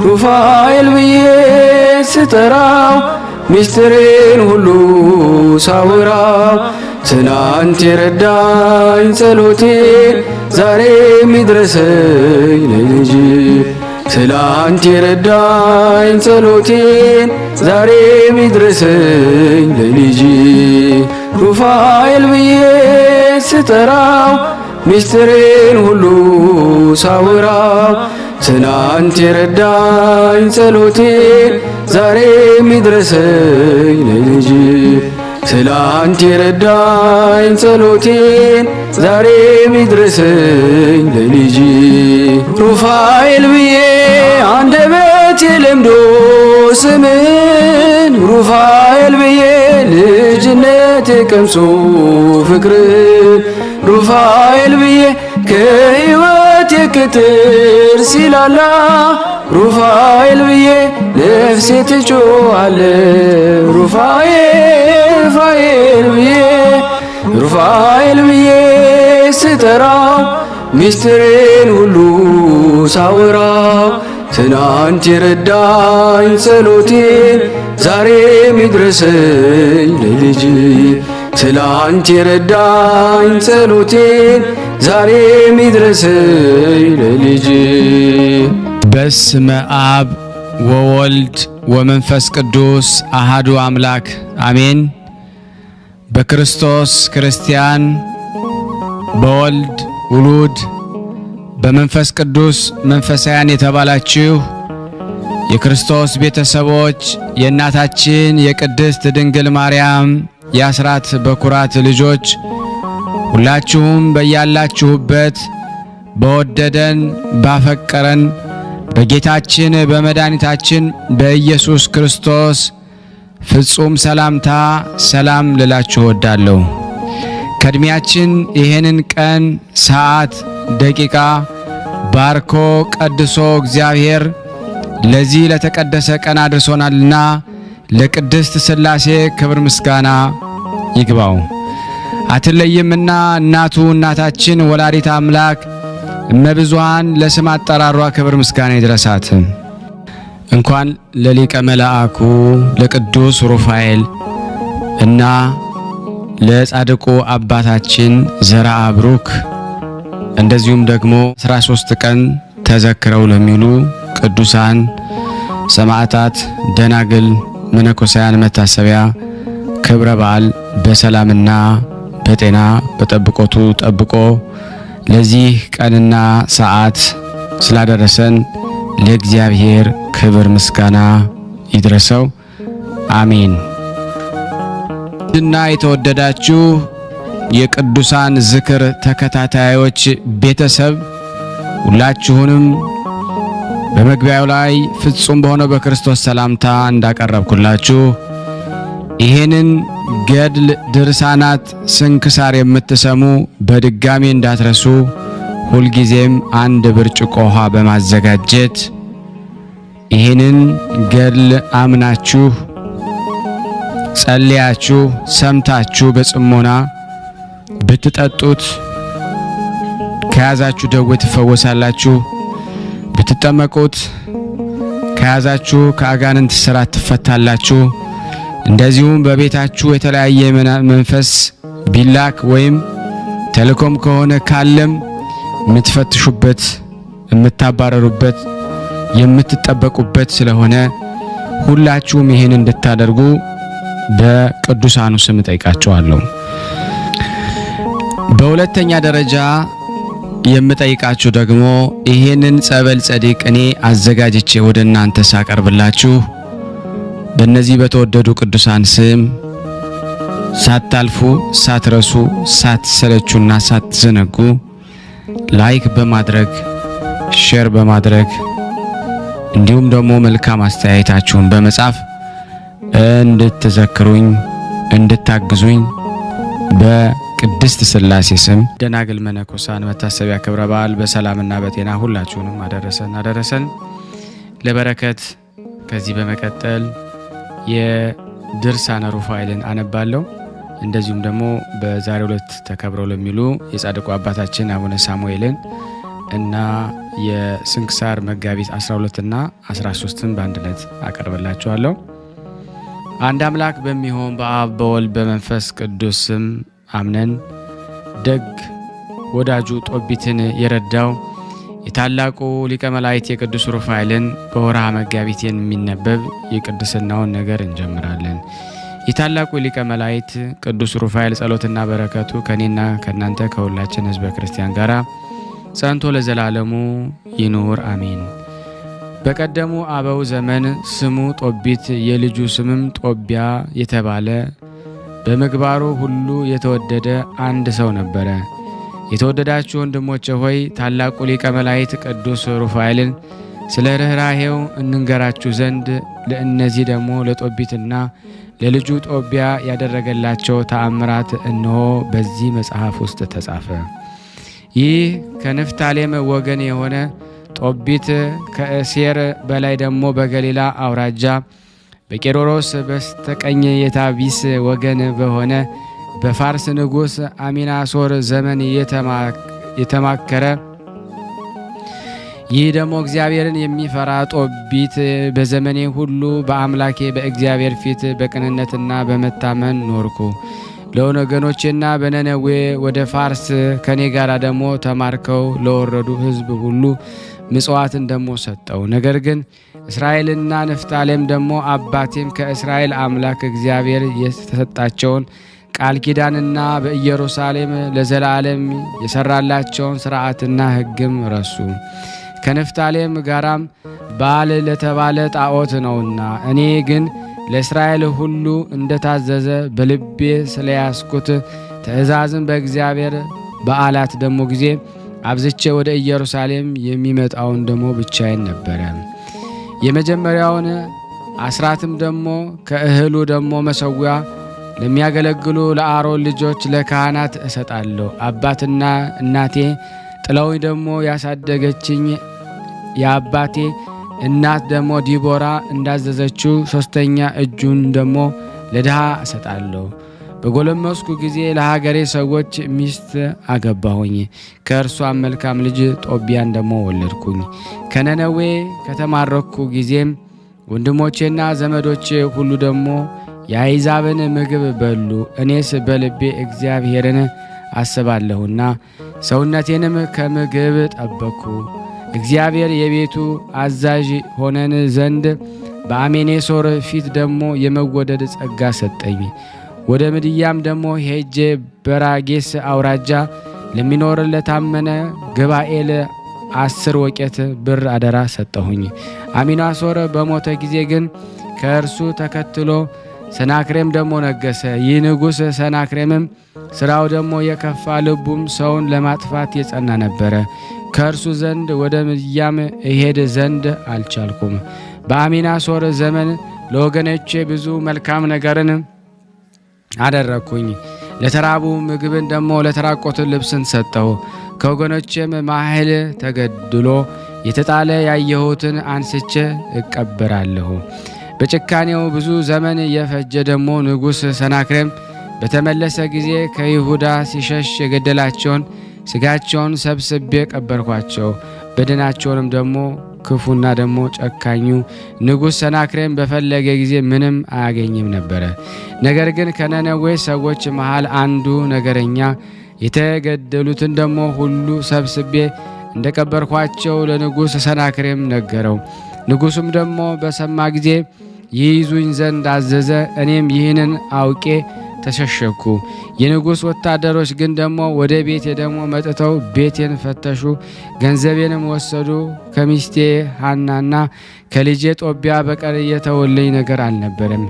ሩፋኤል ብዬ ስጠራው ሚስጥሬን ሁሉ ሳወራው ትናንት የረዳኝ ጸሎቴን ዛሬ ሚድረሰኝ ለልጅ ትላንት የረዳኝ ጸሎቴን ዛሬ ሚድረሰኝ ለልጅ ሩፋኤል ብዬ ስጠራው ሚስጥሬን ሁሉ ሳወራው ትናንት የረዳኝ ጸሎቴን ዛሬ ሚድረሰኝ ለልጅ ትላንት የረዳኝ ጸሎቴን ዛሬ ሚድረሰኝ ለልጅ ሩፋኤል ብዬ አንደበቴ ለምዶ ስምን ሩፋኤል ብዬ ልጅነቴ ቀምሶ ፍቅርን ሩፋኤል ብዬ ከሕይወቴ ቅጥር ሲላላ ሩፋኤል ብዬ ነፍሴ ትጮኻለች ሩፋኤል ብዬ ሩፋኤል ብዬ ስጠራው ሚስጥሬን ሁሉ ሳወራው ትናንት የረዳኝ ጸሎቴን ዛሬ ሚድረሰኝ ለልጅ ትላንት የረዳኝ ጸሎቴን ዛሬ ሚድረሰኝ ለልጅ በስመ አብ ወወልድ ወመንፈስ ቅዱስ አሃዱ አምላክ አሜን። በክርስቶስ ክርስቲያን በወልድ ውሉድ በመንፈስ ቅዱስ መንፈሳውያን የተባላችሁ የክርስቶስ ቤተሰቦች የእናታችን የቅድስት ድንግል ማርያም የአስራት በኩራት ልጆች ሁላችሁም በያላችሁበት በወደደን ባፈቀረን በጌታችን በመድኃኒታችን በኢየሱስ ክርስቶስ ፍጹም ሰላምታ ሰላም ልላችሁ ወዳለሁ። ከእድሜያችን ይሄንን ቀን ሰዓት ደቂቃ ባርኮ ቀድሶ እግዚአብሔር ለዚህ ለተቀደሰ ቀን አድርሶናልና ለቅድስት ሥላሴ ክብር ምስጋና ይግባው። አትለይምና እናቱ እናታችን ወላዲተ አምላክ እመብዙኃን ለስም አጠራሯ ክብር ምስጋና ይድረሳት። እንኳን ለሊቀ መላእክቱ ለቅዱስ ሩፋኤል እና ለጻድቁ አባታችን ዘርአ ብሩክ እንደዚሁም ደግሞ 13 ቀን ተዘክረው ለሚሉ ቅዱሳን ሰማዕታት፣ ደናግል፣ መነኮሳያን መታሰቢያ ክብረ በዓል በሰላምና በጤና በጠብቆቱ ጠብቆ ለዚህ ቀንና ሰዓት ስላደረሰን ለእግዚአብሔር ክብር ምስጋና ይድረሰው። አሜን። እና የተወደዳችሁ የቅዱሳን ዝክር ተከታታዮች ቤተሰብ ሁላችሁንም በመግቢያው ላይ ፍጹም በሆነው በክርስቶስ ሰላምታ እንዳቀረብኩላችሁ ይሄንን ገድል ድርሳናት ስንክሳር የምትሰሙ በድጋሚ እንዳትረሱ ሁልጊዜም አንድ ብርጭቆ ውሃ በማዘጋጀት ይሄንን ገድል አምናችሁ ጸልያችሁ ሰምታችሁ በጽሞና ብትጠጡት ከያዛችሁ ደዌ ትፈወሳላችሁ። ብትጠመቁት ከያዛችሁ ከአጋንንት ስራት ትፈታላችሁ። እንደዚሁም በቤታችሁ የተለያየ መንፈስ ቢላክ ወይም ተልኮም ከሆነ ካለም የምትፈትሹበት፣ የምታባረሩበት፣ የምትጠበቁበት ስለሆነ ሁላችሁም ይሄን እንድታደርጉ በቅዱሳኑ ስም ጠይቃችኋለሁ። በሁለተኛ ደረጃ የምጠይቃችሁ ደግሞ ይሄንን ጸበል ጸዲቅ እኔ አዘጋጅቼ ወደ እናንተ ሳቀርብላችሁ በእነዚህ በተወደዱ ቅዱሳን ስም ሳታልፉ ሳትረሱ ሳትሰለቹና ሳትዘነጉ ላይክ በማድረግ ሼር በማድረግ እንዲሁም ደግሞ መልካም አስተያየታችሁን በመጻፍ እንድትዘክሩኝ እንድታግዙኝ በቅድስት ሥላሴ ስም ደናግል መነኮሳን መታሰቢያ ክብረ በዓል በሰላምና በጤና ሁላችሁንም አደረሰን ለበረከት። ከዚህ በመቀጠል የድርሳነ ሩፋኤልን አነባለሁ። እንደዚሁም ደግሞ በዛሬው ዕለት ተከብረው ለሚሉ የጻድቁ አባታችን አቡነ ሳሙኤልን እና የስንክሳር መጋቢት 12 እና 13ን በአንድነት አቀርብላችኋለሁ። አንድ አምላክ በሚሆን በአብ በወልድ በመንፈስ ቅዱስ ስም አምነን ደግ ወዳጁ ጦቢትን የረዳው የታላቁ ሊቀ መላእክት የቅዱስ ሩፋኤልን በወርሃ መጋቢት የሚነበብ የቅድስናውን ነገር እንጀምራለን። የታላቁ ሊቀ መላእክት ቅዱስ ሩፋኤል ጸሎትና በረከቱ ከኔና ከናንተ ከሁላችን ሕዝበ ክርስቲያን ጋር ጸንቶ ለዘላለሙ ይኑር አሜን። በቀደሙ አበው ዘመን ስሙ ጦቢት የልጁ ስምም ጦቢያ የተባለ በምግባሩ ሁሉ የተወደደ አንድ ሰው ነበረ። የተወደዳችሁ ወንድሞቼ ሆይ ታላቁ ሊቀ መላእክት ቅዱስ ሩፋኤልን ስለ ርኅራኄው እንንገራችሁ ዘንድ ለእነዚህ ደግሞ ለጦቢትና ለልጁ ጦቢያ ያደረገላቸው ተአምራት እነሆ በዚህ መጽሐፍ ውስጥ ተጻፈ። ይህ ከንፍታሌም ወገን የሆነ ጦቢት ከእሴር በላይ ደግሞ በገሊላ አውራጃ በቄሮሮስ በስተቀኝ የታቢስ ወገን በሆነ በፋርስ ንጉሥ አሚናሶር ዘመን የተማከረ ይህ ደግሞ እግዚአብሔርን የሚፈራ ጦቢት በዘመኔ ሁሉ በአምላኬ በእግዚአብሔር ፊት በቅንነትና በመታመን ኖርኩ። ለወገኖቼና በነነዌ ወደ ፋርስ ከኔ ጋር ደግሞ ተማርከው ለወረዱ ሕዝብ ሁሉ ምጽዋትን ደግሞ ሰጠው። ነገር ግን እስራኤልና ንፍታሌም ደግሞ አባቴም ከእስራኤል አምላክ እግዚአብሔር የተሰጣቸውን ቃል ኪዳንና በኢየሩሳሌም ለዘላለም የሰራላቸውን ሥርዓትና ሕግም ረሱ። ከንፍታሌም ጋራም ባል ለተባለ ጣዖት ነውና እኔ ግን ለእስራኤል ሁሉ እንደታዘዘ በልቤ ስለያስኩት ትእዛዝን በእግዚአብሔር በዓላት ደግሞ ጊዜ አብዝቼ ወደ ኢየሩሳሌም የሚመጣውን ደግሞ ብቻዬን ነበረ። የመጀመሪያውን አስራትም ደግሞ ከእህሉ ደግሞ መሰዊያ ለሚያገለግሉ ለአሮን ልጆች ለካህናት እሰጣለሁ። አባትና እናቴ ጥለውኝ ደግሞ ያሳደገችኝ የአባቴ እናት ደግሞ ዲቦራ እንዳዘዘችው ሶስተኛ እጁን ደግሞ ለድሃ እሰጣለሁ። በጎለመስኩ ጊዜ ለሀገሬ ሰዎች ሚስት አገባሁኝ። ከእርሷም መልካም ልጅ ጦቢያን ደግሞ ወለድኩኝ። ከነነዌ ከተማረኩ ጊዜም ወንድሞቼና ዘመዶቼ ሁሉ ደግሞ የአሕዛብን ምግብ በሉ። እኔስ በልቤ እግዚአብሔርን አስባለሁና ሰውነቴንም ከምግብ ጠበቅኩ። እግዚአብሔር የቤቱ አዛዥ ሆነን ዘንድ በአሜኔሶር ፊት ደግሞ የመወደድ ጸጋ ሰጠኝ። ወደ ምድያም ደግሞ ሄጄ በራጌስ አውራጃ ለሚኖር ለታመነ ገባኤል 10 ወቄት ብር አደራ ሰጠሁኝ። አሚናሶር በሞተ ጊዜ ግን ከእርሱ ተከትሎ ሰናክሬም ደግሞ ነገሰ። ይህ ንጉሥ ሰናክሬምም ሥራው ደግሞ የከፋ ልቡም ሰውን ለማጥፋት የጸና ነበረ። ከእርሱ ዘንድ ወደ ምድያም እሄድ ዘንድ አልቻልኩም። በአሚናሶር ዘመን ለወገኖቼ ብዙ መልካም ነገርን አደረግኩኝ። ለተራቡ ምግብን ደግሞ ለተራቆቱ ልብስን ሰጠሁ። ከወገኖቼም ማህል ተገድሎ የተጣለ ያየሁትን አንስቼ እቀበራለሁ። በጭካኔው ብዙ ዘመን የፈጀ ደግሞ ንጉሥ ሰናክሬም በተመለሰ ጊዜ ከይሁዳ ሲሸሽ የገደላቸውን ስጋቸውን ሰብስቤ ቀበርኳቸው። በደናቸውንም ደግሞ ክፉና ደግሞ ጨካኙ ንጉሥ ሰናክሬም በፈለገ ጊዜ ምንም አያገኝም ነበረ። ነገር ግን ከነነዌ ሰዎች መሃል አንዱ ነገረኛ የተገደሉትን ደግሞ ሁሉ ሰብስቤ እንደቀበርኳቸው ለንጉሥ ሰናክሬም ነገረው። ንጉሡም ደግሞ በሰማ ጊዜ ይይዙኝ ዘንድ አዘዘ። እኔም ይህንን አውቄ ተሸሸኩ። የንጉሥ ወታደሮች ግን ደግሞ ወደ ቤቴ ደግሞ መጥተው ቤቴን ፈተሹ፣ ገንዘቤንም ወሰዱ። ከሚስቴ ሐናና ከልጄ ጦቢያ በቀር የተወለኝ ነገር አልነበረም።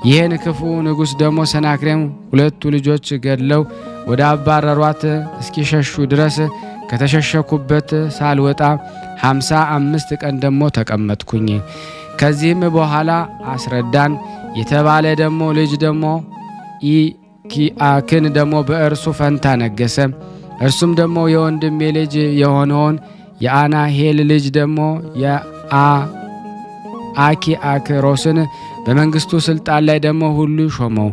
ይህን ክፉ ንጉሥ ደግሞ ሰናክሬም 2 ልጆች ገድለው ወደ አባረሯት እስኪሸሹ ድረስ ከተሸሸኩበት ሳልወጣ 55 ቀን ደግሞ ተቀመጥኩኝ። ከዚህም በኋላ አስረዳን የተባለ ደግሞ ልጅ ደግሞ ኢኪአክን ደግሞ በእርሱ ፈንታ ነገሰ። እርሱም ደግሞ የወንድሜ ልጅ የሆነውን የአናሄል ልጅ ደግሞ የአኪአክሮስን በመንግስቱ ስልጣን ላይ ደግሞ ሁሉ ሾመው።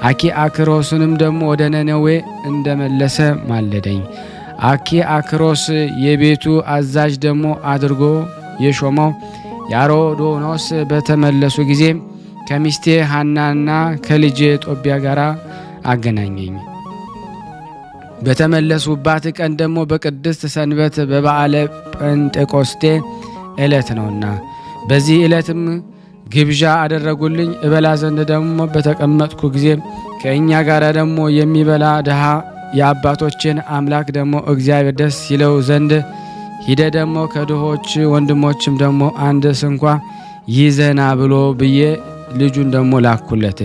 አኪአክሮስንም ደግሞ ወደ ነነዌ እንደመለሰ ማለደኝ። አክሮስ የቤቱ አዛዥ ደግሞ አድርጎ የሾመው የአሮዶኖስ በተመለሱ ጊዜ ከሚስቴ ሐናና ከልጄ ጦቢያ ጋር አገናኘኝ። በተመለሱባት ቀን ደግሞ በቅድስት ሰንበት በበዓለ ጴንጤቆስቴ ዕለት ነውና በዚህ ዕለትም ግብዣ አደረጉልኝ። እበላ ዘንድ ደግሞ በተቀመጥኩ ጊዜ ከእኛ ጋር ደግሞ የሚበላ ድሃ የአባቶችን አምላክ ደግሞ እግዚአብሔር ደስ ይለው ዘንድ ሂደ ደግሞ ከድሆች ወንድሞችም ደግሞ አንድ ስንኳ ይዘና ብሎ ብዬ ልጁን ደግሞ ላኩለት።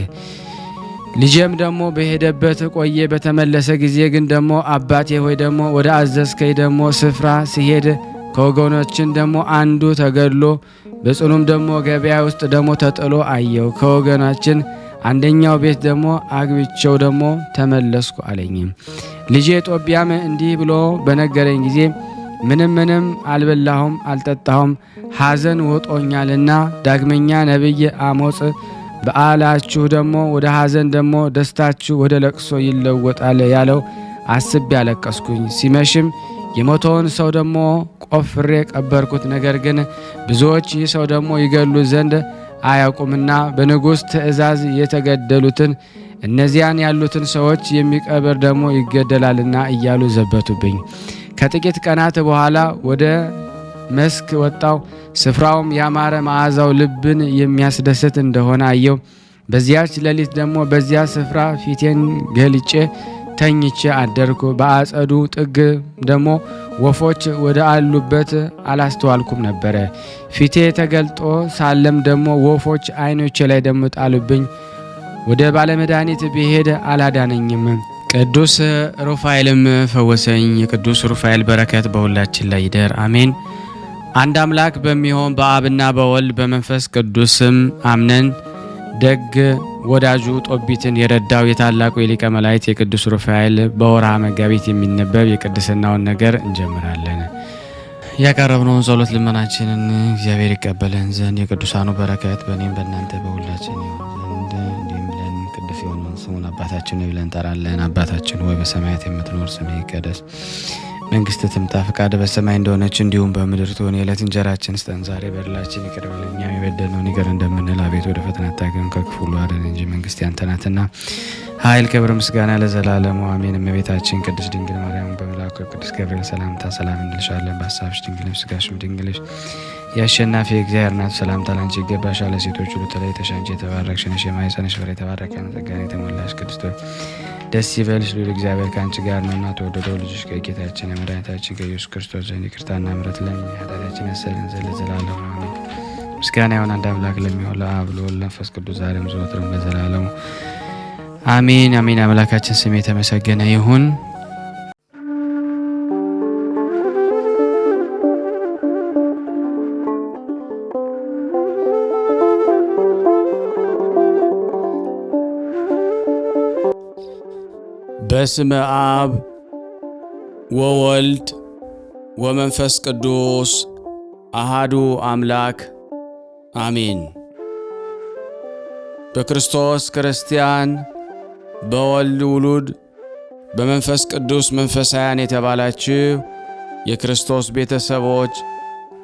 ልጄም ደግሞ በሄደበት ቆየ። በተመለሰ ጊዜ ግን ደግሞ አባቴ ሆይ ደግሞ ወደ አዘዝከኝ ደግሞ ስፍራ ሲሄድ ከወገኖችን ደግሞ አንዱ ተገድሎ በጽኑም ደግሞ ገበያ ውስጥ ደግሞ ተጥሎ አየው። ከወገናችን አንደኛው ቤት ደግሞ አግብቼው ደግሞ ተመለስኩ አለኝ። ልጄ ጦቢያም እንዲህ ብሎ በነገረኝ ጊዜ ምንም አልበላሁም አልጠጣሁም፣ ሐዘን ወጦኛልና ዳግመኛ ነቢይ አሞጽ በዓላችሁ ደግሞ ወደ ሐዘን ደግሞ ደስታችሁ ወደ ለቅሶ ይለወጣል ያለው አስቤ ያለቀስኩኝ። ሲመሽም የሞተውን ሰው ደግሞ ቆፍሬ ቀበርኩት። ነገር ግን ብዙዎች ይህ ሰው ደግሞ ይገሉ ዘንድ አያውቁምና በንጉሥ ትእዛዝ የተገደሉትን እነዚያን ያሉትን ሰዎች የሚቀብር ደግሞ ይገደላልና እያሉ ዘበቱብኝ። ከጥቂት ቀናት በኋላ ወደ መስክ ወጣው። ስፍራውም ያማረ መዓዛው ልብን የሚያስደስት እንደሆነ አየው። በዚያች ሌሊት ደግሞ በዚያ ስፍራ ፊቴን ገልጬ ተኝቼ አደርኩ። በአጸዱ ጥግ ደግሞ ወፎች ወደ አሉበት አላስተዋልኩም ነበረ። ፊቴ ተገልጦ ሳለም ደግሞ ወፎች ዓይኖቼ ላይ ደግሞ ጣሉብኝ። ወደ ባለመድኃኒት ብሄድ አላዳነኝም። ቅዱስ ሩፋኤልም ፈወሰኝ። የቅዱስ ሩፋኤል በረከት በሁላችን ላይ ይደር፣ አሜን። አንድ አምላክ በሚሆን በአብና በወልድ በመንፈስ ቅዱስም አምነን ደግ ወዳጁ ጦቢትን የረዳው የታላቁ የሊቀ መላእክት የቅዱስ ሩፋኤል በወርሃ መጋቢት የሚነበብ የቅድስናውን ነገር እንጀምራለን። ያቀረብነውን ጸሎት ልመናችንን እግዚአብሔር ይቀበለን ዘንድ የቅዱሳኑ በረከት በእኔም በእናንተ በሁላችን ይሁን ዘንድ እንዲህም ብለን ቅዱስ የሆነውን ስሙን አባታችን ብለን እንጠራለን። አባታችን ሆይ በሰማያት የምትኖር ስምህ ይቀደስ፣ መንግስት ትምጣ፣ ፈቃድ በሰማይ እንደሆነች እንዲሁም በምድር ትሁን። የዕለት እንጀራችን ስጠን ዛሬ፣ በደላችን ይቅር በለን እኛም የበደልነውን ይቅር እንደምንል፣ አቤቱ ወደ ፈተና አታግባን ከክፉ ሁሉ አድነን እንጂ መንግስት ያንተ ናትና ኃይል፣ ክብር፣ ምስጋና ለዘላለሙ አሜን። እመቤታችን ቅድስት ድንግል ማርያም በመልአኩ ቅዱስ ገብርኤል ሰላምታ ሰላም እንልሻለን። በሐሳብሽ ድንግል ነሽ፣ በሥጋሽም ድንግል ነሽ። የአሸናፊ እግዚአብሔር እናት ሰላምታ ላንቺ ይገባሻል። ሴቶች ሁሉ ተለይተሽ አንቺ የተባረክሽ ነሽ፣ የማኅፀንሽ ፍሬ የተባረከ ነው። ጸጋን የተሞላሽ ቅድስት ሆይ ደስ ይበልሽ፣ ልዑል እግዚአብሔር ከአንቺ ጋር ነውና ተወደደው ልጅሽ ከጌታችን የመድኃኒታችን ከኢየሱስ ክርስቶስ ዘንድ ይቅርታና ምሕረት ለእኛ ኃጢአታችንን ያሰረን ዘንድ ለዘላለሙ አሜን። ምስጋና ይሁን አንድ አምላክ ለሚሆን ለአብ ለወልድ ለመንፈስ ቅዱስ ዛሬም ዘወትርም ለዘላለሙ አሜን አሜን። አምላካችን ስም የተመሰገነ ይሁን። በስመ አብ ወወልድ ወመንፈስ ቅዱስ አሃዱ አምላክ አሜን። በክርስቶስ ክርስቲያን፣ በወልድ ውሉድ፣ በመንፈስ ቅዱስ መንፈሳውያን የተባላችሁ የክርስቶስ ቤተሰቦች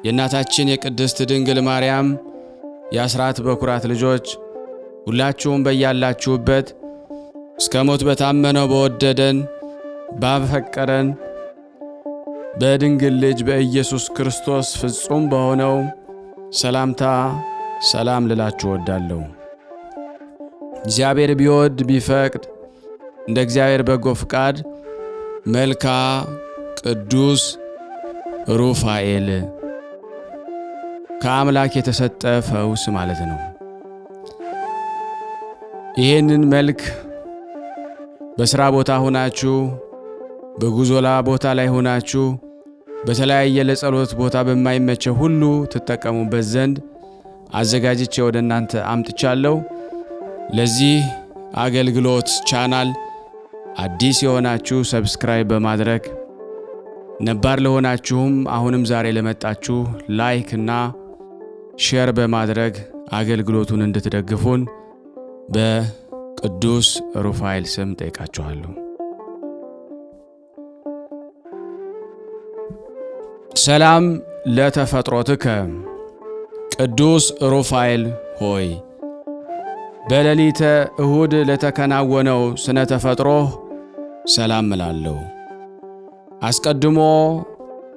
የእናታችን የቅድስት ድንግል ማርያም የአስራት በኩራት ልጆች ሁላችሁም በያላችሁበት እስከ ሞት በታመነው በወደደን ባፈቀረን በድንግል ልጅ በኢየሱስ ክርስቶስ ፍጹም በሆነው ሰላምታ ሰላም ልላችሁ ወዳለሁ። እግዚአብሔር ቢወድ ቢፈቅድ እንደ እግዚአብሔር በጎ ፍቃድ መልካ ቅዱስ ሩፋኤል ከአምላክ የተሰጠ ፈውስ ማለት ነው። ይህንን መልክ በስራ ቦታ ሆናችሁ፣ በጉዞላ ቦታ ላይ ሆናችሁ፣ በተለያየ ለጸሎት ቦታ በማይመቸው ሁሉ ትጠቀሙበት ዘንድ አዘጋጅቼ ወደ እናንተ አምጥቻለሁ። ለዚህ አገልግሎት ቻናል አዲስ የሆናችሁ ሰብስክራይብ በማድረግ ነባር ለሆናችሁም አሁንም ዛሬ ለመጣችሁ ላይክ እና ሼር በማድረግ አገልግሎቱን እንድትደግፉን በቅዱስ ሩፋኤል ስም ጠይቃችኋለሁ። ሰላም ለተፈጥሮትከ ቅዱስ ሩፋኤል ሆይ በሌሊተ እሁድ ለተከናወነው ስነ ተፈጥሮህ ሰላም እላለሁ። አስቀድሞ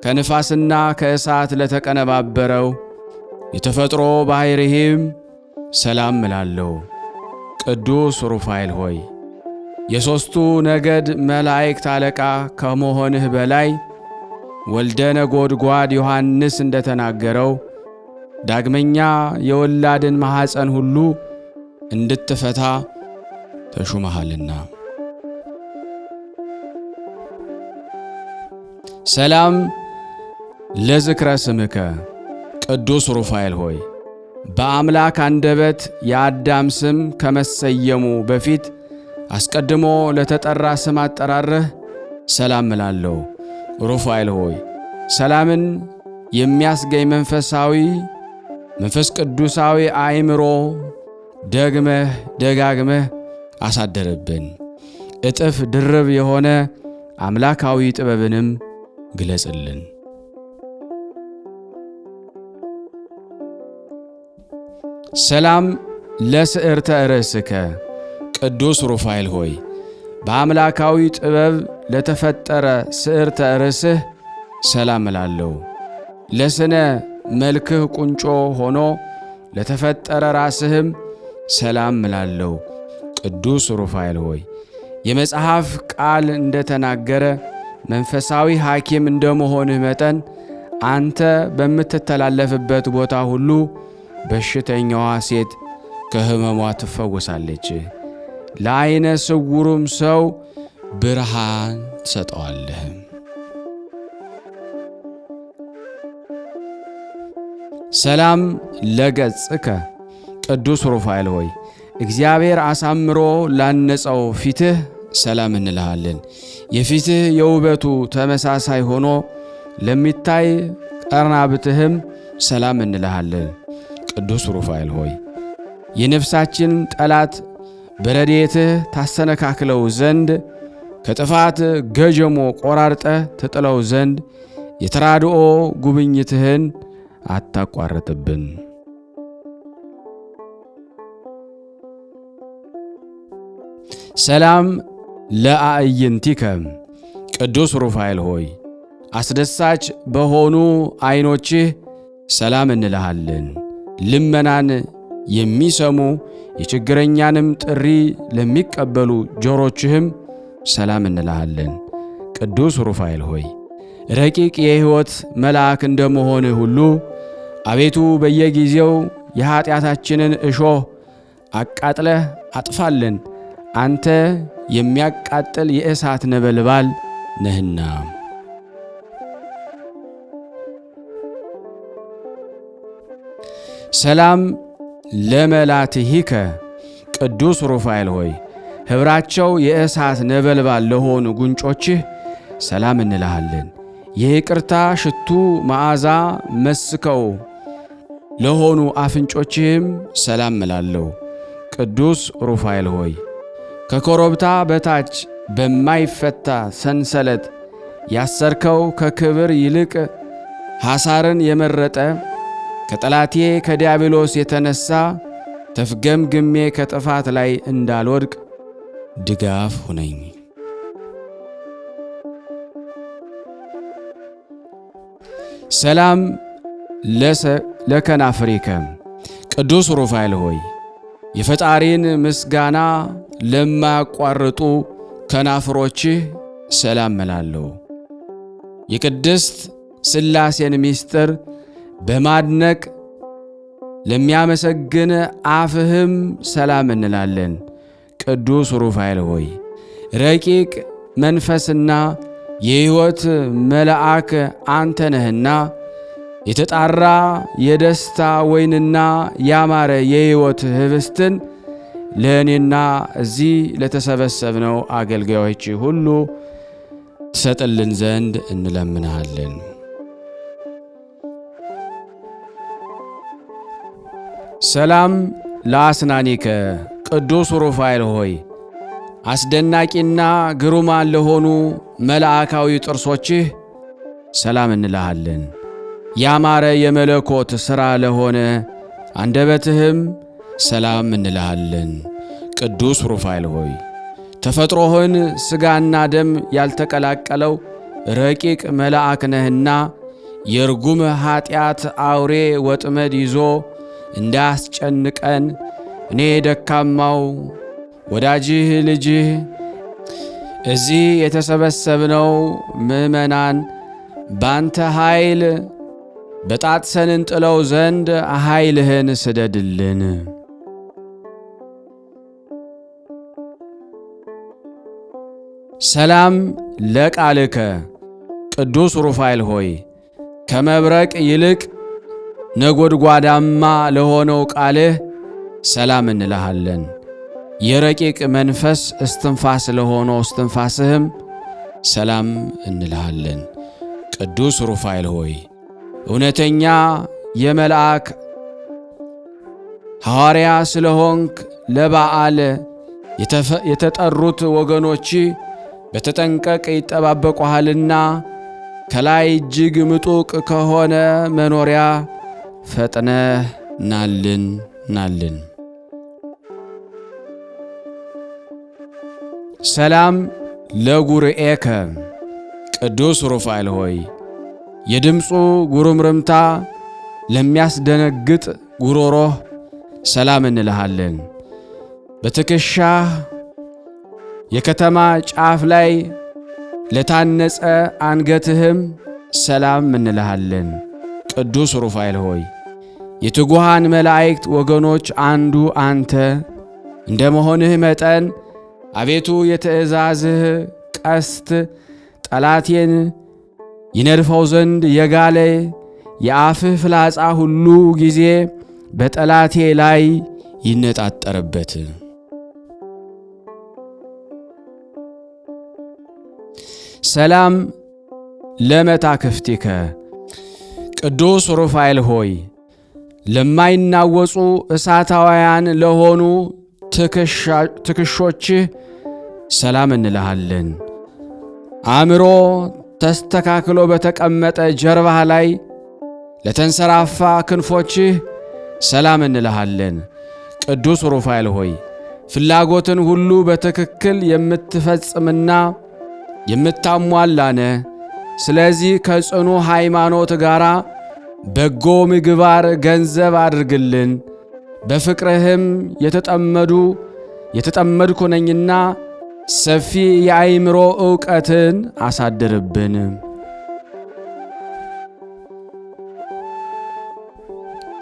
ከንፋስና ከእሳት ለተቀነባበረው የተፈጥሮ ባሕርይህም ሰላም እላለሁ። ቅዱስ ሩፋኤል ሆይ የሦስቱ ነገድ መላእክት አለቃ ከመሆንህ በላይ ወልደ ነጎድጓድ ዮሐንስ እንደተናገረው ዳግመኛ የወላድን ማኅፀን ሁሉ እንድትፈታ ተሹመሃልና። ሰላም ለዝክረ ስምከ ቅዱስ ሩፋኤል ሆይ በአምላክ አንደበት የአዳም ስም ከመሰየሙ በፊት አስቀድሞ ለተጠራ ስም አጠራርህ ሰላም እላለሁ። ሩፋኤል ሆይ ሰላምን የሚያስገኝ መንፈስ ቅዱሳዊ አእምሮ ደጋግመህ አሳደረብን። እጥፍ ድርብ የሆነ አምላካዊ ጥበብንም ግለጽልን። ሰላም ለስዕርተ ርእስከ ቅዱስ ሩፋኤል ሆይ በአምላካዊ ጥበብ ለተፈጠረ ስዕርተ ርእስህ ሰላም እላለሁ። ለስነ መልክህ ቁንጮ ሆኖ ለተፈጠረ ራስህም ሰላም እላለሁ። ቅዱስ ሩፋኤል ሆይ የመጽሐፍ ቃል እንደተናገረ መንፈሳዊ ሐኪም እንደመሆንህ መጠን አንተ በምትተላለፍበት ቦታ ሁሉ በሽተኛዋ ሴት ከሕመሟ ትፈወሳለች። ለዓይነ ስውሩም ሰው ብርሃን ትሰጠዋለህ። ሰላም ለገጽከ ቅዱስ ሩፋኤል ሆይ እግዚአብሔር አሳምሮ ላነጸው ፊትህ ሰላም እንልሃለን። የፊትህ የውበቱ ተመሳሳይ ሆኖ ለሚታይ ቀርናብትህም ሰላም እንልሃለን። ቅዱስ ሩፋኤል ሆይ የነፍሳችን ጠላት በረድኤትህ ታሰነካክለው ዘንድ ከጥፋት ገጀሞ ቆራርጠህ ትጥለው ዘንድ የተራድኦ ጉብኝትህን አታቋርጥብን። ሰላም ለአዕይንቲከ ቅዱስ ሩፋኤል ሆይ አስደሳች በሆኑ ዐይኖችህ ሰላም እንልሃለን። ልመናን የሚሰሙ የችግረኛንም ጥሪ ለሚቀበሉ ጆሮችህም ሰላም እንልሃለን። ቅዱስ ሩፋኤል ሆይ ረቂቅ የሕይወት መልአክ እንደመሆንህ ሁሉ አቤቱ በየጊዜው የኀጢአታችንን እሾህ አቃጥለህ አጥፋልን። አንተ የሚያቃጥል የእሳት ነበልባል ነህና። ሰላም ለመላትሂከ ቅዱስ ሩፋኤል ሆይ ኅብራቸው የእሳት ነበልባል ለሆኑ ጉንጮችህ ሰላም እንልሃለን። የይቅርታ ሽቱ መዓዛ መስከው ለሆኑ አፍንጮችህም ሰላም እላለሁ። ቅዱስ ሩፋኤል ሆይ ከኮረብታ በታች በማይፈታ ሰንሰለት ያሰርከው ከክብር ይልቅ ሐሳርን የመረጠ ከጠላቴ ከዲያብሎስ የተነሣ ተፍገምግሜ ከጥፋት ላይ እንዳልወድቅ ድጋፍ ሁነኝ። ሰላም ለከናፍሪከ ቅዱስ ሩፋኤል ሆይ የፈጣሪን ምስጋና ለማያቋርጡ ከናፍሮችህ ሰላም እላለሁ። የቅድስት ሥላሴን ምስጢር በማድነቅ ለሚያመሰግን አፍህም ሰላም እንላለን። ቅዱስ ሩፋኤል ሆይ ረቂቅ መንፈስና የሕይወት መልአክ አንተ ነህና የተጣራ የደስታ ወይንና ያማረ የሕይወት ኅብስትን ለእኔና እዚህ ለተሰበሰብነው አገልጋዮች ሁሉ ትሰጥልን ዘንድ እንለምንሃለን። ሰላም ለአስናኒከ ቅዱስ ሩፋኤል ሆይ አስደናቂና ግሩማን ለሆኑ መልአካዊ ጥርሶችህ ሰላም እንልሃለን። ያማረ የመለኮት ሥራ ለሆነ አንደበትህም ሰላም እንልሃለን። ቅዱስ ሩፋኤል ሆይ ተፈጥሮህን ሥጋና ደም ያልተቀላቀለው ረቂቅ መልአክ ነህና የርጉም ኀጢአት አውሬ ወጥመድ ይዞ እንዳያስጨንቀን እኔ ደካማው ወዳጅህ ልጅህ እዚህ የተሰበሰብነው ምእመናን ባንተ ኃይል በጣጥሰን እንጥለው ዘንድ ኃይልህን ስደድልን። ሰላም ለቃልከ ቅዱስ ሩፋኤል ሆይ ከመብረቅ ይልቅ ነጎድጓዳማ ለሆነው ቃልህ ሰላም እንልሃለን። የረቂቅ መንፈስ እስትንፋስ ለሆነው እስትንፋስህም ሰላም እንልሃለን። ቅዱስ ሩፋኤል ሆይ እውነተኛ የመልአክ ሐዋርያ ስለሆንክ ለበዓል የተጠሩት ወገኖች በተጠንቀቅ ይጠባበቁሃልና ከላይ እጅግ ምጡቅ ከሆነ መኖሪያ ፈጥነህ ናልን። ሰላም ለጉርኤከ ቅዱስ ሩፋኤል ሆይ የድምፁ ጉርምርምታ ለሚያስደነግጥ ጉሮሮህ ሰላም እንልሃለን። በትከሻህ የከተማ ጫፍ ላይ ለታነጸ አንገትህም ሰላም እንልሃለን። ቅዱስ ሩፋኤል ሆይ የትጉሃን መላእክት ወገኖች አንዱ አንተ እንደ መሆንህ መጠን አቤቱ የትእዛዝህ ቀስት ጠላቴን ይነድፈው ዘንድ የጋለ የአፍህ ፍላጻ ሁሉ ጊዜ በጠላቴ ላይ ይነጣጠርበት። ሰላም ለመታክፍቲከ ቅዱስ ሩፋኤል ሆይ ለማይናወጹ እሳታውያን ለሆኑ ትከሾችህ ሰላም እንልሃለን። አእምሮ ተስተካክሎ በተቀመጠ ጀርባህ ላይ ለተንሰራፋ ክንፎችህ ሰላም እንልሃለን። ቅዱስ ሩፋኤል ሆይ ፍላጎትን ሁሉ በትክክል የምትፈጽምና የምታሟላነ ስለዚህ ከጽኑ ሃይማኖት ጋር በጎ ምግባር ገንዘብ አድርግልን። በፍቅርህም የተጠመድኩ ነኝና ሰፊ የአእምሮ ዕውቀትን አሳድርብን።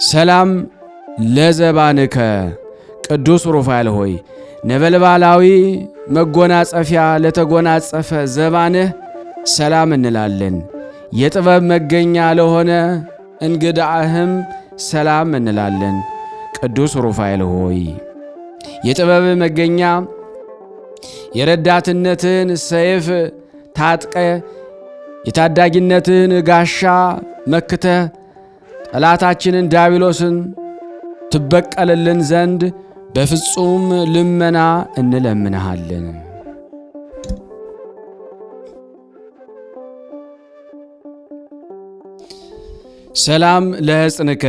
ሰላም ለዘባንከ ቅዱስ ሩፋኤል ሆይ ነበልባላዊ መጎናጸፊያ ለተጎናጸፈ ዘባንህ ሰላም እንላለን። የጥበብ መገኛ ለሆነ እንግዳህም ሰላም እንላለን። ቅዱስ ሩፋኤል ሆይ የጥበብ መገኛ የረዳትነትን ሰይፍ ታጥቀ የታዳጊነትን ጋሻ መክተ ጠላታችንን ዲያብሎስን ትበቀልልን ዘንድ በፍጹም ልመና እንለምንሃለን። ሰላም ለሕፅንከ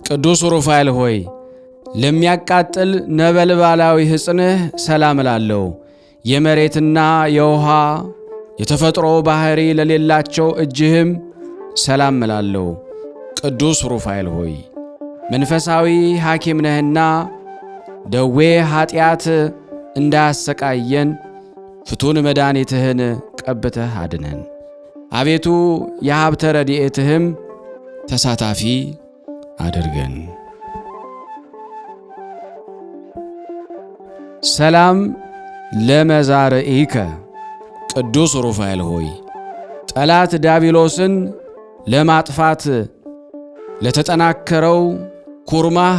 ቅዱስ ሩፋኤል ሆይ ለሚያቃጥል ነበልባላዊ ሕፅንህ ሰላም እላለሁ። የመሬትና የውሃ የተፈጥሮ ባህሪ ለሌላቸው እጅህም ሰላም እላለሁ። ቅዱስ ሩፋኤል ሆይ መንፈሳዊ ሐኪም ነህና ደዌ ኀጢአት እንዳያሰቃየን ፍቱን መድኃኒትህን ቀብተህ አድነን። አቤቱ የሀብተ ረድኤትህም ተሳታፊ አድርገን። ሰላም ለመዛርኢከ ቅዱስ ሩፋኤል ሆይ ጠላት ዲያብሎስን ለማጥፋት ለተጠናከረው ኩርማህ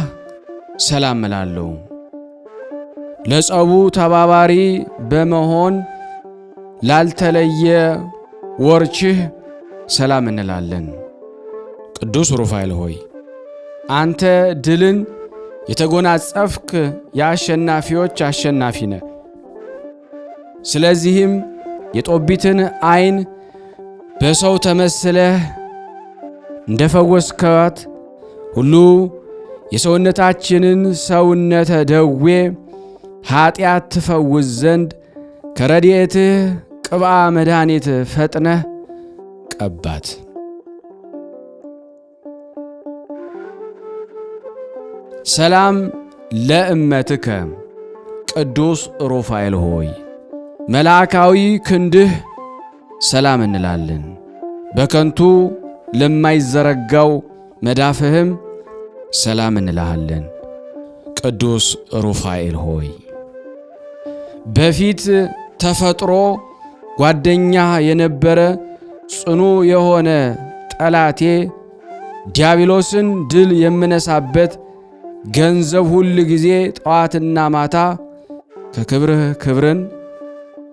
ሰላም እላለሁ። ለጸቡ ተባባሪ በመሆን ላልተለየ ወርችህ ሰላም እንላለን። ቅዱስ ሩፋኤል ሆይ አንተ ድልን የተጎናጸፍክ የአሸናፊዎች አሸናፊ ነህ። ስለዚህም የጦቢትን ዓይን በሰው ተመስለህ እንደፈወስካት ሁሉ የሰውነታችንን ሰውነተ ደዌ ኀጢአት ትፈውስ ዘንድ ከረድኤትህ ቅብአ መድኃኒት ፈጥነህ ቀባት። ሰላም ለእመትከ ቅዱስ ሩፋኤል ሆይ መልአካዊ ክንድህ ሰላም እንላለን። በከንቱ ለማይዘረጋው መዳፍህም ሰላም እንልሃለን። ቅዱስ ሩፋኤል ሆይ በፊት ተፈጥሮ ጓደኛ የነበረ ጽኑ የሆነ ጠላቴ ዲያብሎስን ድል የምነሳበት ገንዘብ ሁል ጊዜ ጠዋትና ማታ ከክብርህ ክብርን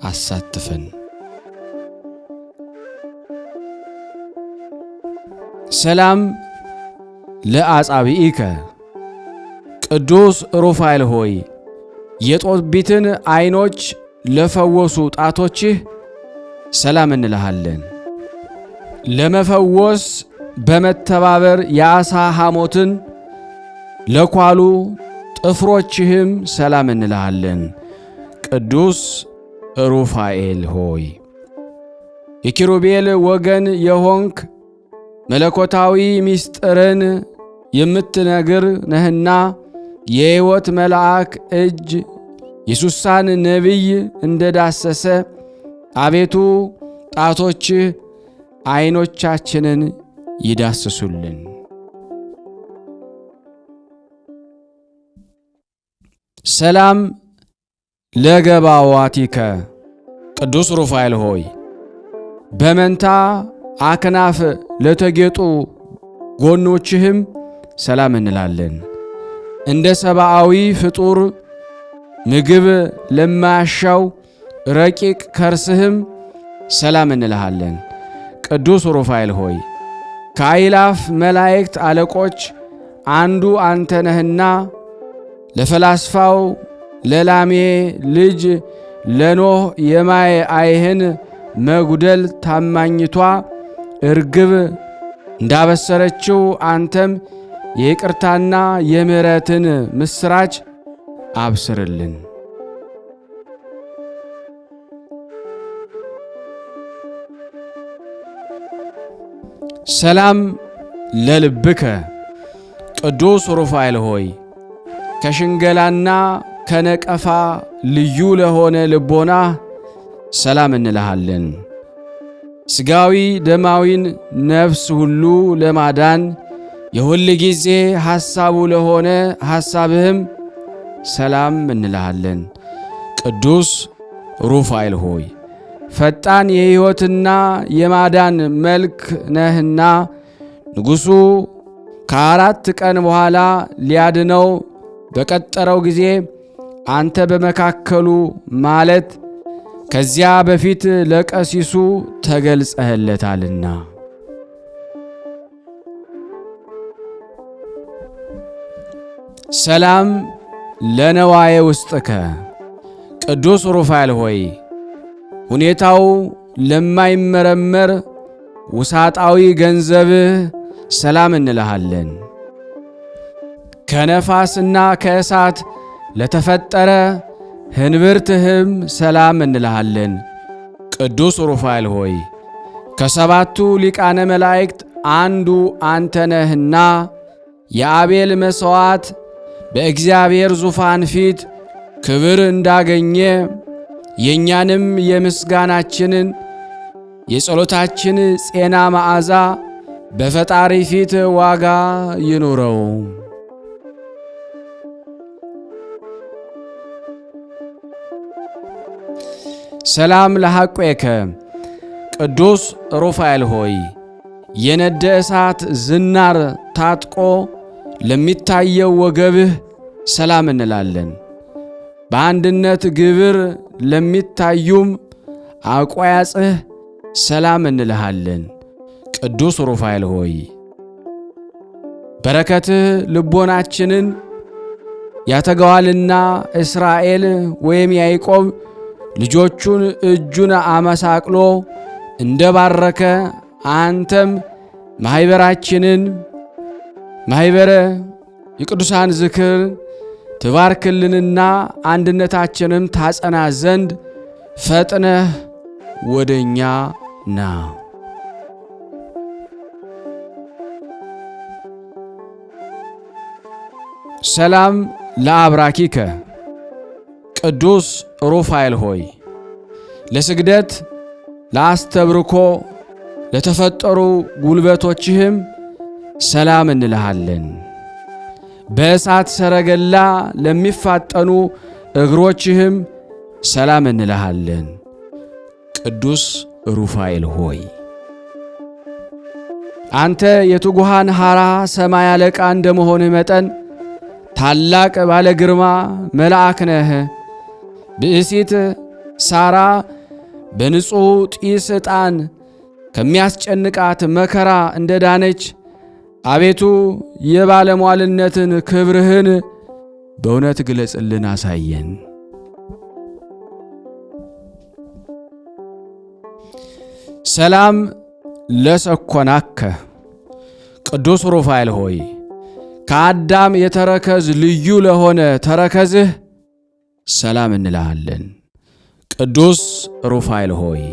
አሳትፈን። ሰላም ለአጻብኢከ ቅዱስ ሩፋኤል ሆይ የጦቢትን ዓይኖች ለፈወሱ ጣቶችህ ሰላም እንልሃለን። ለመፈወስ በመተባበር የዓሣ ሐሞትን ለኳሉ ጥፍሮችህም ሰላም እንልሃለን። ቅዱስ ሩፋኤል ሆይ የኪሩቤል ወገን የሆንክ መለኮታዊ ምስጢርን የምትነግር ነህና የሕይወት መልአክ እጅ የሱሳን ነቢይ እንደዳሰሰ አቤቱ ጣቶችህ ዓይኖቻችንን ይዳስሱልን። ሰላም ለገባዋቲከ ቅዱስ ሩፋኤል ሆይ በመንታ አክናፍ ለተጌጡ ጎኖችህም ሰላም እንላለን። እንደ ሰብአዊ ፍጡር ምግብ ለማያሻው ረቂቅ ከርስህም ሰላም እንልሃለን። ቅዱስ ሩፋኤል ሆይ ከአእላፍ መላእክት አለቆች አንዱ አንተ ነህና ለፈላስፋው ለላሜ ልጅ ለኖህ የማየ አይህን መጉደል ታማኝቷ እርግብ እንዳበሰረችው አንተም የይቅርታና የምሕረትን ምስራች አብስርልን። ሰላም ለልብከ ቅዱስ ሩፋኤል ሆይ ከሽንገላና ከነቀፋ ልዩ ለሆነ ልቦና ሰላም እንልሃለን። ሥጋዊ ደማዊን ነፍስ ሁሉ ለማዳን የሁል ጊዜ ሐሳቡ ለሆነ ሐሳብህም ሰላም እንልሃለን። ቅዱስ ሩፋኤል ሆይ ፈጣን የሕይወትና የማዳን መልክ ነህና ንጉሡ ከ4 ቀን በኋላ ሊያድነው በቀጠረው ጊዜ አንተ በመካከሉ ማለት ከዚያ በፊት ለቀሲሱ ተገልጸህለታልና። ሰላም ለነዋየ ውስጥከ ቅዱስ ሩፋኤል ሆይ ሁኔታው ለማይመረመር ውሳጣዊ ገንዘብህ ሰላም እንልሃለን። ከነፋስና ከእሳት ለተፈጠረ ህንብርትህም ሰላም እንልሃለን። ቅዱስ ሩፋኤል ሆይ ከሰባቱ ሊቃነ መላእክት አንዱ አንተ ነህና የአቤል መሥዋዕት በእግዚአብሔር ዙፋን ፊት ክብር እንዳገኘ የእኛንም የምስጋናችንን የጸሎታችን ጼና መዓዛ በፈጣሪ ፊት ዋጋ ይኑረው። ሰላም ለሐቆከ ቅዱስ ሩፋኤል ሆይ የነደ እሳት ዝናር ታጥቆ ለሚታየው ወገብህ ሰላም እንላለን። በአንድነት ግብር ለሚታዩም አቋያጽህ ሰላም እንልሃለን። ቅዱስ ሩፋኤል ሆይ በረከትህ ልቦናችንን ያተገዋልና እስራኤል ወይም ያዕቆብ ልጆቹን እጁን አመሳቅሎ እንደባረከ አንተም ማኅበራችንን ማኅበረ የቅዱሳን ዝክር ትባርክልንና አንድነታችንም ታጸና ዘንድ ፈጥነህ ወደኛ ና። ሰላም ለአብራኪከ ቅዱስ ሩፋኤል ሆይ ለስግደት ለአስተብርኮ ለተፈጠሩ ጉልበቶችህም ሰላም እንልሃለን። በእሳት ሰረገላ ለሚፋጠኑ እግሮችህም ሰላም እንልሃለን። ቅዱስ ሩፋኤል ሆይ አንተ የትጉሃን ሐራ ሰማይ አለቃ እንደመሆንህ መጠን ታላቅ ባለ ግርማ መልአክ ነህ። ብእሲት ሳራ በንጹሕ ጢስ ዕጣን ከሚያስጨንቃት መከራ እንደዳነች አቤቱ የባለሟልነትን ክብርህን በእውነት ግለጽልን፣ አሳየን። ሰላም ለሰኮናከ ቅዱስ ሩፋኤል ሆይ ከአዳም የተረከዝ ልዩ ለሆነ ተረከዝህ ሰላም እንልሃለን። ቅዱስ ሩፋኤል ሆይ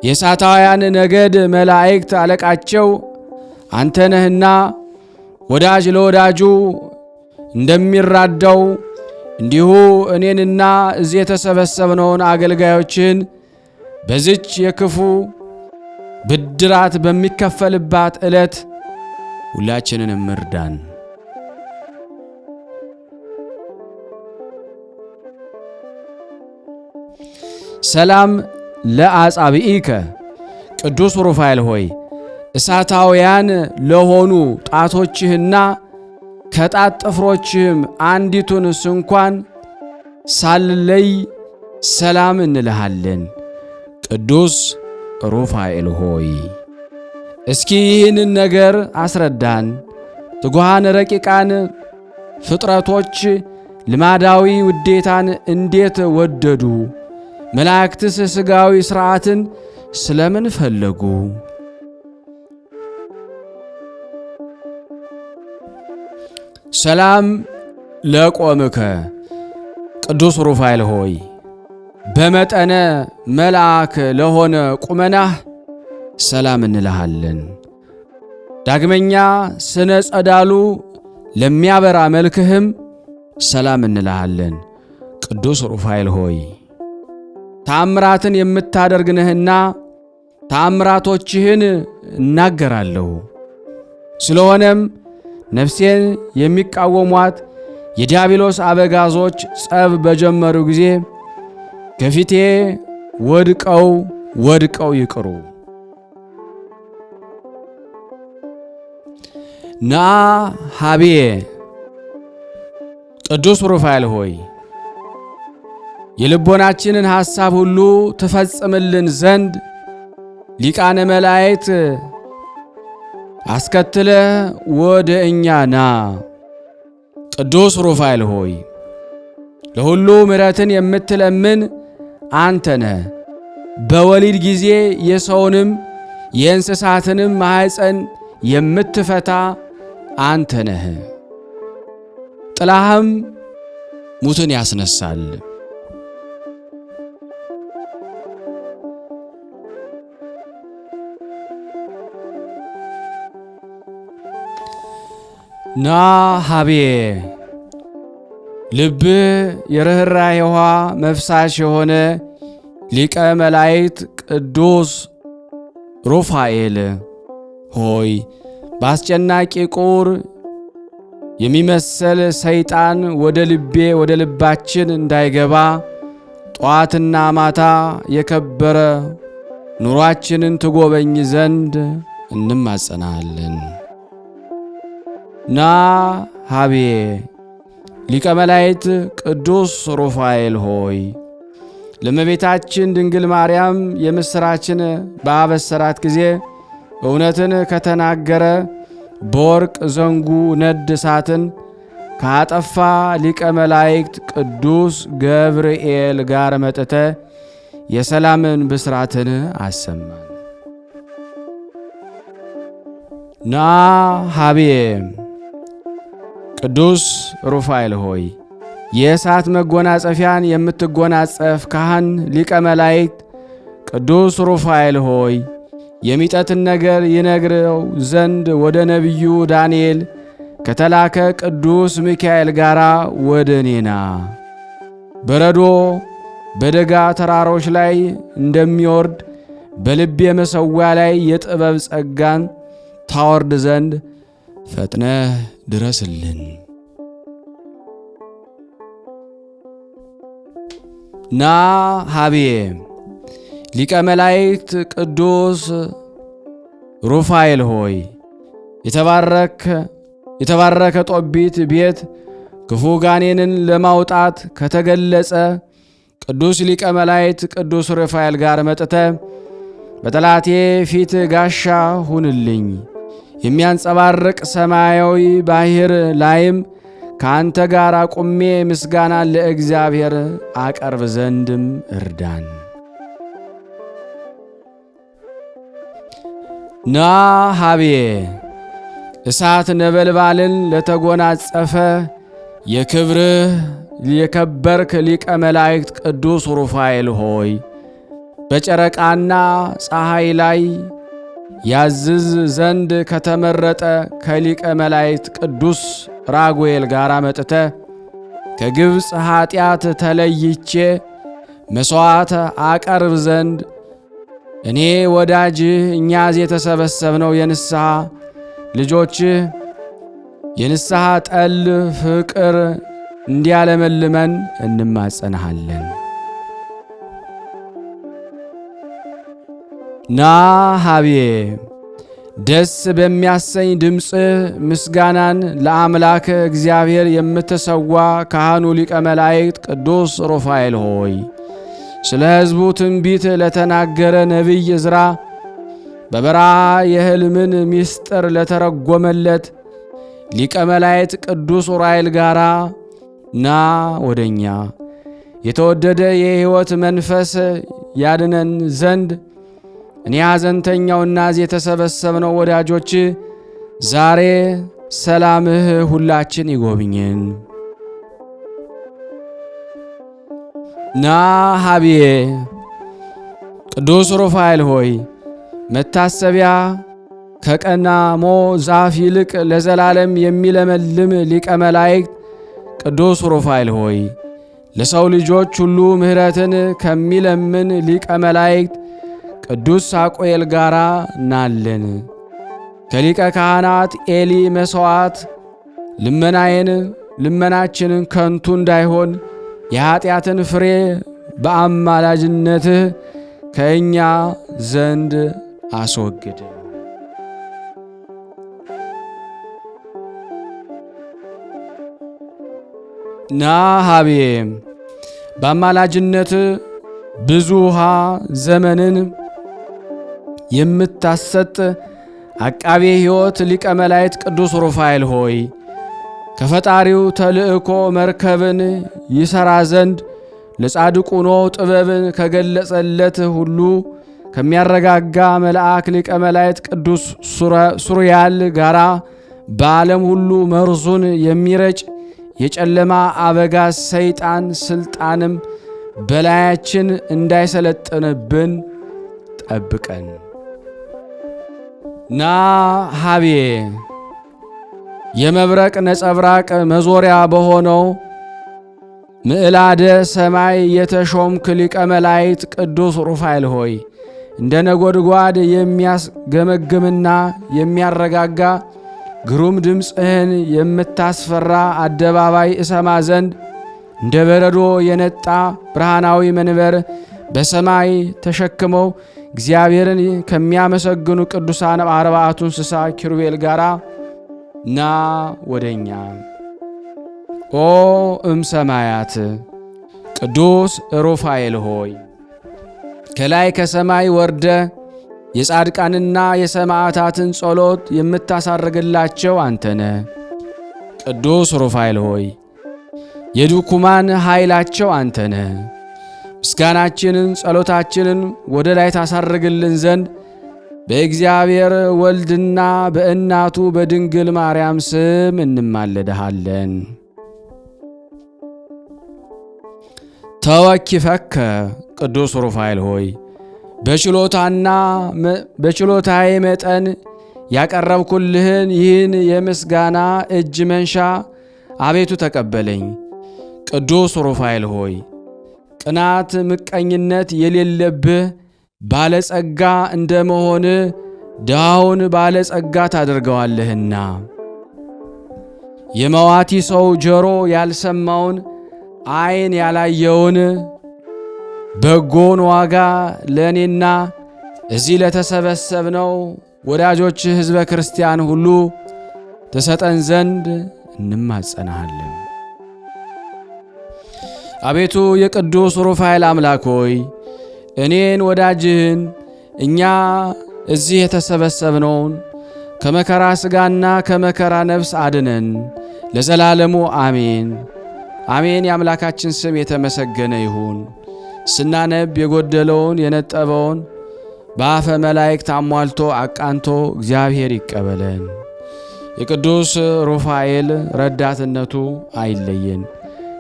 የእሳታውያን ነገድ መላእክት አለቃቸው አንተ ነህና ወዳጅ ለወዳጁ እንደሚራዳው እንዲሁ እኔንና እዚህ የተሰበሰብነውን አገልጋዮችን በዚች የክፉ ብድራት በሚከፈልባት ዕለት ሁላችንንም እርዳን። ሰላም ለአጻብኢከ ቅዱስ ሩፋኤል ሆይ እሳታውያን ለሆኑ ጣቶችህና ከጣት ጥፍሮችህም አንዲቱን ስንኳን ሳልለይ ሰላም እንልሃለን። ቅዱስ ሩፋኤል ሆይ እስኪ ይህንን ነገር አስረዳን። ትጉሃን ረቂቃን ፍጥረቶች ልማዳዊ ውዴታን እንዴት ወደዱ? መላእክትስ ሥጋዊ ሥርዓትን ስለምን ፈለጉ? ሰላም ለቆምከ ቅዱስ ሩፋኤል ሆይ በመጠነ መልአክ ለሆነ ቁመናህ ሰላም እንልሃለን። ዳግመኛ ስነ ጸዳሉ ለሚያበራ መልክህም ሰላም እንልሃለን። ቅዱስ ሩፋኤል ሆይ ተአምራትን የምታደርግ ነህና ተአምራቶችህን እናገራለሁ። ስለሆነም ነፍሴን የሚቃወሟት የዲያብሎስ አበጋዞች ጸብ በጀመሩ ጊዜ ከፊቴ ወድቀው ይቅሩ። ና ሀቤ ቅዱስ ሩፋኤል ሆይ የልቦናችንን ሐሳብ ሁሉ ትፈጽምልን ዘንድ ሊቃነ መላእክት አስከትለ ወደ እኛ ና። ቅዱስ ሩፋኤል ሆይ ለሁሉ ምሕረትን የምትለምን አንተ ነህ። በወሊድ ጊዜ የሰውንም የእንስሳትንም ማኅፀን የምትፈታ አንተ ነህ። ጥላህም ሙትን ያስነሳል። ና ሀቤ ልብ የርኅራኄዋ መፍሳሽ የሆነ ሊቀ መላእክት ቅዱስ ሩፋኤል ሆይ በአስጨናቂ ቁር የሚመሰል ሰይጣን ወደ ልባችን እንዳይገባ ጠዋትና ማታ የከበረ ኑሯችንን ትጎበኝ ዘንድ እንማጸናለን። ና ሀቤ ሊቀ መላእክት ቅዱስ ሩፋኤል ሆይ ለእመቤታችን ድንግል ማርያም የምሥራችን በአበሰራት ጊዜ እውነትን ከተናገረ በወርቅ ዘንጉ ነድ እሳትን ካጠፋ ሊቀ መላእክት ቅዱስ ገብርኤል ጋር መጥተ የሰላምን ብስራትን አሰማን። ና ሀቤ ቅዱስ ሩፋኤል ሆይ የእሳት መጎናጸፊያን የምትጎናጸፍ ካህን ሊቀ መላእክት ቅዱስ ሩፋኤል ሆይ የሚጠትን ነገር ይነግረው ዘንድ ወደ ነቢዩ ዳንኤል ከተላከ ቅዱስ ሚካኤል ጋር ወደ እኔና በረዶ በደጋ ተራሮች ላይ እንደሚወርድ በልቤ መሠዊያ ላይ የጥበብ ጸጋን ታወርድ ዘንድ ፈጥነህ ድረስልን። ና ሀቤ ሊቀ መላእክት ቅዱስ ሩፋኤል ሆይ የተባረከ ጦቢት ቤት ክፉ ጋኔንን ለማውጣት ከተገለጸ ቅዱስ ሊቀ መላእክት ቅዱስ ሩፋኤል ጋር መጥተ በጠላቴ ፊት ጋሻ ሁንልኝ። የሚያንጸባርቅ ሰማያዊ ባሕር ላይም ከአንተ ጋር አቁሜ ምስጋናን ለእግዚአብሔር አቀርብ ዘንድም እርዳን። ና ሀቤ እሳት ነበልባልን ለተጎናጸፈ የክብርህ የከበርክ ሊቀ መላእክት ቅዱስ ሩፋኤል ሆይ በጨረቃና ፀሐይ ላይ ያዝዝ ዘንድ ከተመረጠ ከሊቀ መላእክት ቅዱስ ራጉኤል ጋር መጥተ ከግብፅ ኀጢአት ተለይቼ መሥዋዕት አቀርብ ዘንድ እኔ ወዳጅህ እኛዝ የተሰበሰብነው የንስሐ ልጆችህ የንስሐ ጠል ፍቅር እንዲያለመልመን እንማጸንሃለን። ና ሀቤ ደስ በሚያሰኝ ድምፅህ ምስጋናን ለአምላክ እግዚአብሔር የምትሰዋ ካህኑ ሊቀ መላእክት ቅዱስ ሩፋኤል ሆይ ስለ ሕዝቡ ትንቢት ለተናገረ ነቢይ ዕዝራ በበረሃ የሕልምን ምስጢር ለተረጎመለት ሊቀ መላእክት ቅዱስ ኡራኤል ጋራ ና ወደኛ የተወደደ የሕይወት መንፈስ ያድነን ዘንድ እኔ ሐዘንተኛውና የተሰበሰብነው ወዳጆች ዛሬ ሰላምህ ሁላችን ይጎብኝን። ና ሀቤ ቅዱስ ሩፋኤል ሆይ መታሰቢያ ከቀናሞ ዛፍ ይልቅ ለዘላለም የሚለመልም ሊቀ መላእክት ቅዱስ ሩፋኤል ሆይ ለሰው ልጆች ሁሉ ምሕረትን ከሚለምን ሊቀ መላእክት ቅዱስ ሳቆኤል ጋራ ናለን። ከሊቀ ካህናት ኤሊ መሥዋዕት ልመናችንን ከንቱ እንዳይሆን የኀጢአትን ፍሬ በአማላጅነትህ ከእኛ ዘንድ አስወግድ። ና ሀቤ በአማላጅነትህ ብዙ ውሃ ዘመንን የምታሰጥ አቃቤ ሕይወት ሊቀ መላእክት ቅዱስ ሩፋኤል ሆይ ከፈጣሪው ተልእኮ መርከብን ይሠራ ዘንድ ለጻድቁ ኖኅ ጥበብን ከገለጸለት ሁሉ ከሚያረጋጋ መልአክ ሊቀ መላእክት ቅዱስ ሱሪያል ጋራ በዓለም ሁሉ መርዙን የሚረጭ የጨለማ አበጋዝ ሰይጣን ስልጣንም በላያችን እንዳይሰለጥንብን ጠብቀን። ና ሀቤ የመብረቅ ነጸብራቅ መዞሪያ በሆነው ምዕላደ ሰማይ የተሾምክ ሊቀ መላእክት ቅዱስ ሩፋኤል ሆይ እንደ ነጎድጓድ የሚያስገመግምና የሚያረጋጋ ግሩም ድምፅህን የምታስፈራ አደባባይ እሰማ ዘንድ እንደ በረዶ የነጣ ብርሃናዊ መንበር በሰማይ ተሸክመው እግዚአብሔርን ከሚያመሰግኑ ቅዱሳን አርባዕቱ እንስሳ ኪሩቤል ጋራ ና ወደኛ። ኦ እምሰማያት ቅዱስ ሩፋኤል ሆይ ከላይ ከሰማይ ወርደ የጻድቃንና የሰማዕታትን ጸሎት የምታሳርግላቸው አንተነ። ቅዱስ ሩፋኤል ሆይ የድኩማን ኃይላቸው አንተነ። ምስጋናችንን ጸሎታችንን ወደ ላይ ታሳርግልን ዘንድ በእግዚአብሔር ወልድና በእናቱ በድንግል ማርያም ስም እንማለድሃለን። ተወኪፈከ ቅዱስ ሩፋኤል ሆይ በችሎታዬ መጠን ያቀረብኩልህን ይህን የምስጋና እጅ መንሻ አቤቱ ተቀበለኝ። ቅዱስ ሩፋኤል ሆይ ቅናት፣ ምቀኝነት የሌለብህ ባለጸጋ እንደመሆን ድሃውን ባለጸጋ ታደርገዋለህና የመዋቲ ሰው ጆሮ ያልሰማውን ዓይን ያላየውን በጎን ዋጋ ለእኔና እዚህ ለተሰበሰብነው ወዳጆች ሕዝበ ክርስቲያን ሁሉ ተሰጠን ዘንድ እንማጸናሃለን። አቤቱ የቅዱስ ሩፋኤል አምላክ ሆይ እኔን ወዳጅህን እኛ እዚህ የተሰበሰብነውን ከመከራ ሥጋና ከመከራ ነፍስ አድነን ለዘላለሙ አሜን አሜን። የአምላካችን ስም የተመሰገነ ይሁን። ስናነብ የጎደለውን የነጠበውን በአፈ መላእክት አሟልቶ አቃንቶ እግዚአብሔር ይቀበለን። የቅዱስ ሩፋኤል ረዳትነቱ አይለየን።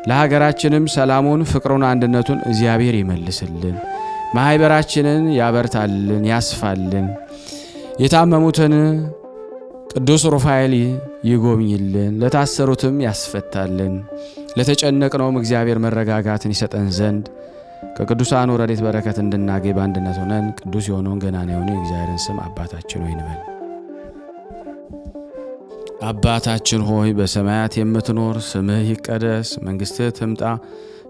ለሀገራችንም ሰላሙን፣ ፍቅሩን፣ አንድነቱን እግዚአብሔር ይመልስልን። ማኅበራችንን ያበርታልን፣ ያስፋልን። የታመሙትን ቅዱስ ሩፋኤል ይጎብኝልን፣ ለታሰሩትም ያስፈታልን። ለተጨነቅነውም እግዚአብሔር መረጋጋትን ይሰጠን ዘንድ ከቅዱሳኑ ረድኤት በረከት እንድናገኝ በአንድነት ሆነን ቅዱስ የሆነውን ገናና የሆነ የእግዚአብሔርን ስም አባታችን ሆይ እንበል። አባታችን ሆይ በሰማያት የምትኖር፣ ስምህ ይቀደስ፣ መንግሥትህ ትምጣ፣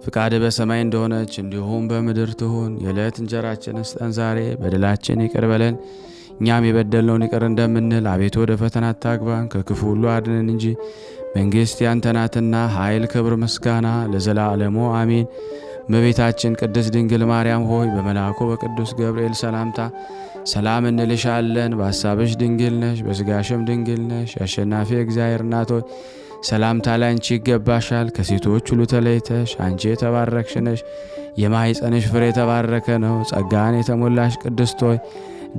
ፍቃድህ በሰማይ እንደሆነች እንዲሁም በምድር ትሁን። የዕለት እንጀራችንን ስጠን ዛሬ፣ በደላችን ይቅር በለን እኛም የበደልነውን ይቅር እንደምንል፣ አቤቱ ወደ ፈተና አታግባን ከክፉ ሁሉ አድነን እንጂ መንግሥት ያንተ ናትና ኃይል፣ ክብር፣ ምስጋና ለዘላለሙ አሜን። እመቤታችን ቅድስት ድንግል ማርያም ሆይ በመልአኩ በቅዱስ ገብርኤል ሰላምታ ሰላም እንልሻለን። በሐሳብሽ ድንግል ነሽ፣ በሥጋሽም ድንግል ነሽ። የአሸናፊ እግዚአብሔር እናት ሆይ ሰላምታ ላንቺ ይገባሻል። ከሴቶች ሁሉ ተለይተሽ አንቺ የተባረክሽ ነሽ፣ የማኅፀንሽ ፍሬ የተባረከ ነው። ጸጋን የተሞላሽ ቅድስት ሆይ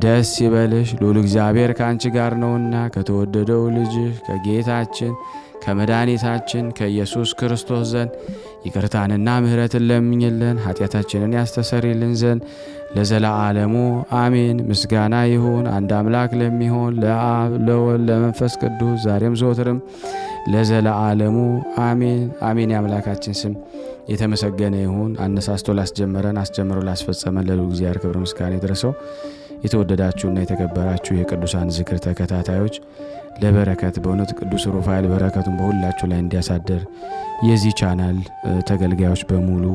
ደስ ይበልሽ፣ ልዑል እግዚአብሔር ከአንቺ ጋር ነውና ከተወደደው ልጅሽ ከጌታችን ከመድኃኒታችን ከኢየሱስ ክርስቶስ ዘንድ ይቅርታንና ምሕረትን ለምኝልን ኃጢአታችንን ያስተሰርይልን ዘንድ ለዘላለሙ አሜን። ምስጋና ይሁን አንድ አምላክ ለሚሆን ለአብ ለወልድ ለመንፈስ ቅዱስ ዛሬም ዘወትርም ለዘላለሙ አሜን አሜን። የአምላካችን ስም የተመሰገነ ይሁን። አነሳስቶ ላስጀመረን አስጀምሮ ላስፈጸመን ለልዑል እግዚአብሔር ክብር ምስጋና ይድረሰው። የተወደዳችሁና የተከበራችሁ የቅዱሳን ዝክር ተከታታዮች ለበረከት በእውነት ቅዱስ ሩፋኤል በረከቱን በሁላችሁ ላይ እንዲያሳደር የዚህ ቻናል ተገልጋዮች በሙሉ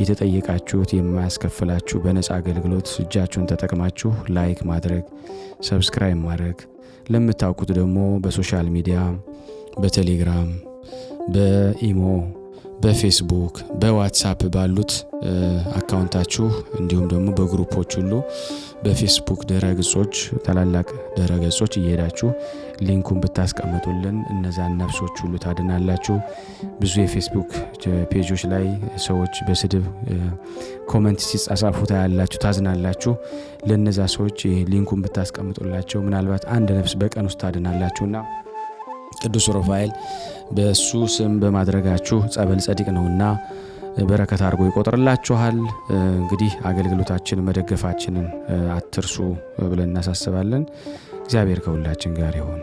የተጠየቃችሁት የማያስከፍላችሁ በነፃ አገልግሎት እጃችሁን ተጠቅማችሁ ላይክ ማድረግ፣ ሰብስክራይብ ማድረግ፣ ለምታውቁት ደግሞ በሶሻል ሚዲያ በቴሌግራም፣ በኢሞ፣ በፌስቡክ፣ በዋትሳፕ ባሉት አካውንታችሁ እንዲሁም ደግሞ በግሩፖች ሁሉ በፌስቡክ ድረገጾች ታላላቅ ድረገጾች እየሄዳችሁ ሊንኩን ብታስቀምጡልን እነዛን ነፍሶች ሁሉ ታድናላችሁ። ብዙ የፌስቡክ ፔጆች ላይ ሰዎች በስድብ ኮመንት ሲጻጻፉ ታያላችሁ፣ ታዝናላችሁ። ለነዛ ሰዎች ሊንኩን ብታስቀምጡላቸው ምናልባት አንድ ነፍስ በቀን ውስጥ ታድናላችሁና ቅዱስ ሩፋኤል በሱ ስም በማድረጋችሁ ጸበል ጸዲቅ ነውና በረከት አድርጎ ይቆጥርላችኋል። እንግዲህ አገልግሎታችን መደገፋችንን አትርሱ ብለን እናሳስባለን። እግዚአብሔር ከሁላችን ጋር ይሁን።